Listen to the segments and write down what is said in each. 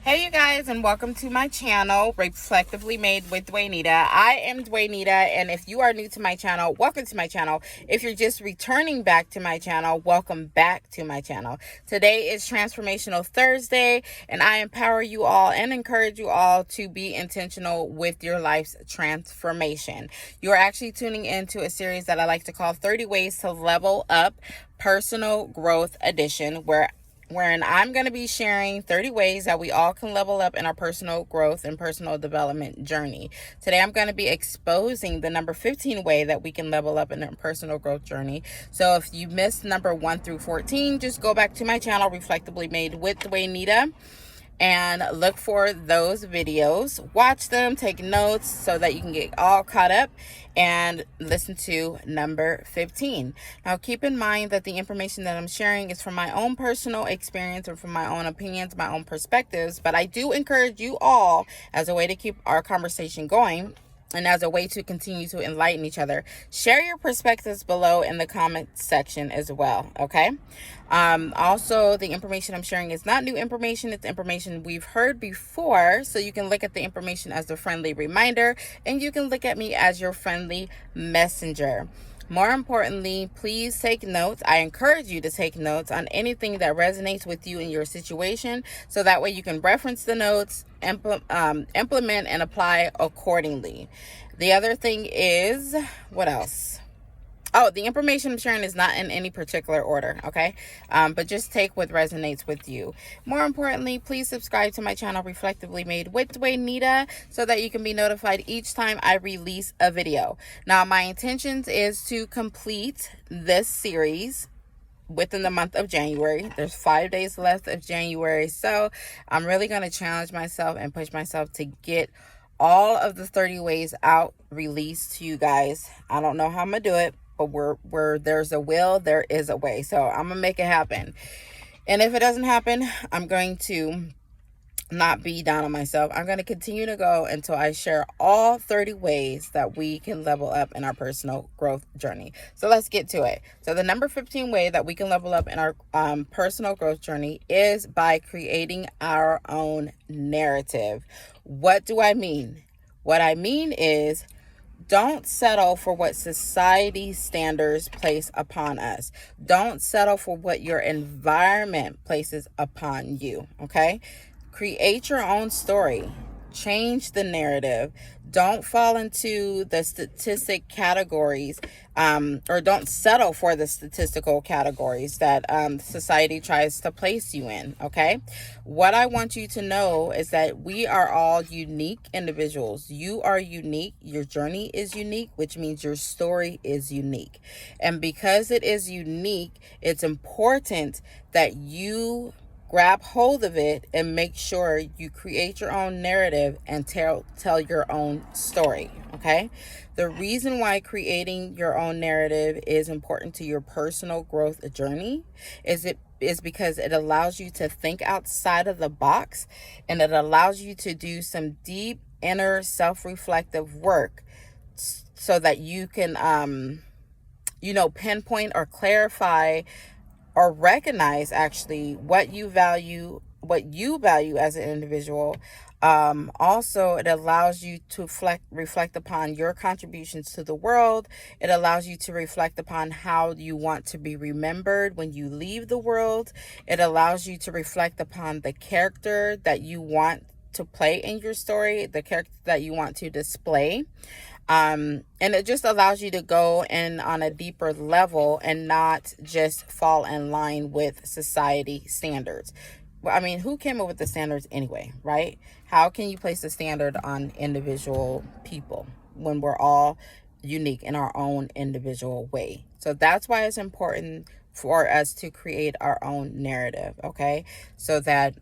Hey you guys, and welcome to my channel, Reflectively Made with Dwaynita. I am Dwaynita, and if you are new to my channel, welcome to my channel. If you're just returning back to my channel, welcome back to my channel. Today is Transformational Thursday, and I empower you all and encourage you all to be intentional with your life's transformation. You are actually tuning into a series that I like to call 30 Ways to Level Up Personal Growth Edition, wherein I'm going to be sharing 30 ways that we all can level up in our personal growth and personal development journey. Today, I'm going to be exposing the number 15 way that we can level up in our personal growth journey. So if you missed number 1 through 14, just go back to my channel, Reflectively Made with Dwaynita, and look for those videos. Watch them, take notes so that you can get all caught up and listen to number 15. Now, keep in mind that the information that I'm sharing is from my own personal experience and from my own opinions, my own perspectives, but I do encourage you all, as a way to keep our conversation going and as a way to continue to enlighten each other, share your perspectives below in the comment section as well, okay? Also, the information I'm sharing is not new information. It's information we've heard before, so you can look at the information as a friendly reminder, and you can look at me as your friendly messenger. More importantly, please take notes. I encourage you to take notes on anything that resonates with you in your situation, so that way you can reference the notes, implement, and apply accordingly. The other thing is, what else? Oh, the information I'm sharing is not in any particular order, okay? But just take what resonates with you. More importantly, please subscribe to my channel, Reflectively Made with Dwaynita, so that you can be notified each time I release a video. Now, my intentions is to complete this series within the month of January. There's 5 days left of January, so I'm really going to challenge myself and push myself to get all of the 30 ways out, released to you guys. I don't know how I'm going to do it, but where there's a will, there is a way. So I'm gonna make it happen. And if it doesn't happen, I'm going to not be down on myself. I'm going to continue to go until I share all 30 ways that we can level up in our personal growth journey. So let's get to it. So the number 15 way that we can level up in our personal growth journey is by creating our own narrative. What do I mean? What I mean is, don't settle for what society standards place upon us. Don't settle for what your environment places upon you, okay? Create your own story. Change the narrative. Don't fall into the statistic categories, or don't settle for the statistical categories that society tries to place you in, okay? What I want you to know is that we are all unique individuals. You are unique. Your journey is unique, which means your story is unique. And because it is unique, it's important that you grab hold of it and make sure you create your own narrative and tell your own story, okay? The reason why creating your own narrative is important to your personal growth journey is because it allows you to think outside of the box, and it allows you to do some deep inner self-reflective work so that you can pinpoint or clarify or recognize actually what you value as an individual. Also, it allows you to reflect upon your contributions to the world. It allows you to reflect upon how you want to be remembered when you leave the world. It allows you to reflect upon the character that you want to play in your story, the character that you want to display. And it just allows you to go in on a deeper level and not just fall in line with society standards. I mean, who came up with the standards anyway, right? How can you place a standard on individual people when we're all unique in our own individual way? So that's why it's important for us to create our own narrative, okay? So that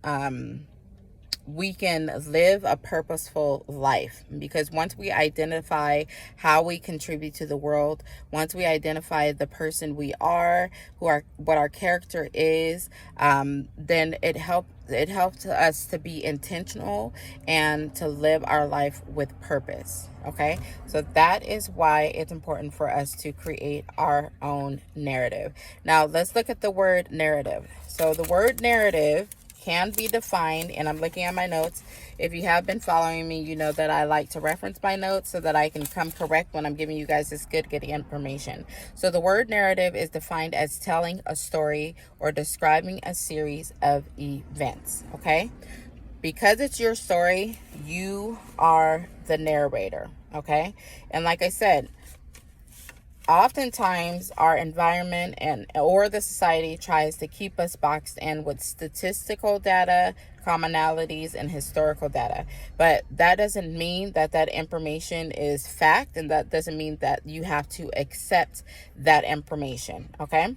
we can live a purposeful life, because once we identify how we contribute to the world, once we identify the person we are, what our character is, then it helps us to be intentional and to live our life with purpose. Okay, so that is why it's important for us to create our own narrative. Now let's look at the word narrative. So the word narrative can be defined, and I'm looking at my notes. If you have been following me, you know that I like to reference my notes so that I can come correct when I'm giving you guys this good information. So the word narrative is defined as telling a story or describing a series of events, okay? Because it's your story, you are the narrator, okay? And like I said, oftentimes our environment or the society tries to keep us boxed in with statistical data, commonalities, and historical data, but that doesn't mean that that information is fact, and that doesn't mean that you have to accept that information. Okay,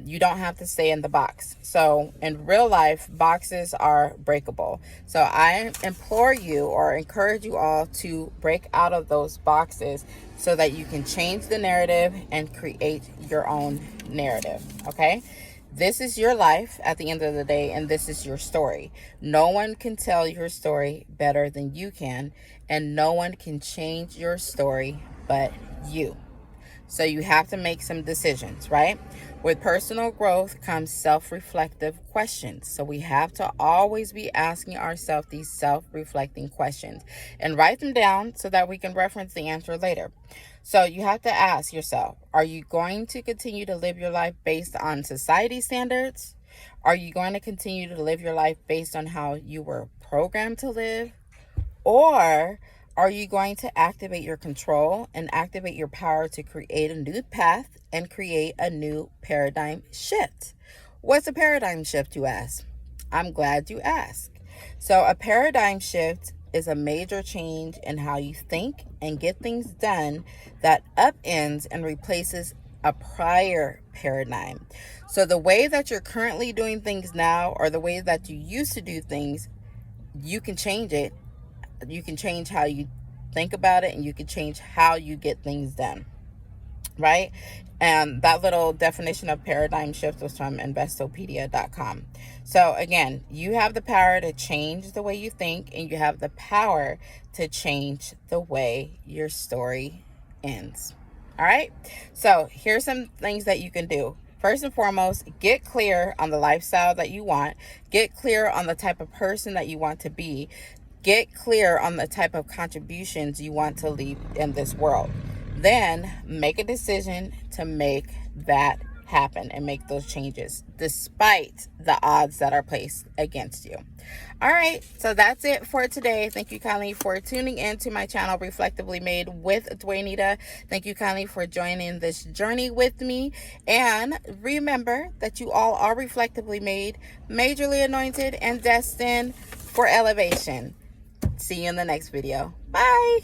you don't have to stay in the box. So in real life, boxes are breakable. So I implore you or encourage you all to break out of those boxes so that you can change the narrative and create your own narrative. Okay, this is your life at the end of the day, and this is your story. No one can tell your story better than you can, and no one can change your story but you. So you have to make some decisions, right? With personal growth comes self-reflective questions. So we have to always be asking ourselves these self-reflecting questions and write them down so that we can reference the answer later. So you have to ask yourself, are you going to continue to live your life based on society standards? Are you going to continue to live your life based on how you were programmed to live? Or are you going to activate your control and activate your power to create a new path and create a new paradigm shift? What's a paradigm shift, you ask? I'm glad you asked. So a paradigm shift is a major change in how you think and get things done that upends and replaces a prior paradigm. So the way that you're currently doing things now, or the way that you used to do things, you can change it. You can change how you think about it, and you can change how you get things done, right? And that little definition of paradigm shift was from Investopedia.com. So again, you have the power to change the way you think, and you have the power to change the way your story ends. All right, so here's some things that you can do. First and foremost, get clear on the lifestyle that you want. Get clear on the type of person that you want to be. Get clear on the type of contributions you want to leave in this world. Then make a decision to make that happen and make those changes despite the odds that are placed against you. All right, so that's it for today. Thank you kindly for tuning in to my channel, Reflectively Made with Dwaynita. Thank you kindly for joining this journey with me. And remember that you all are reflectively made, majorly anointed, and destined for elevation. See you in the next video. Bye.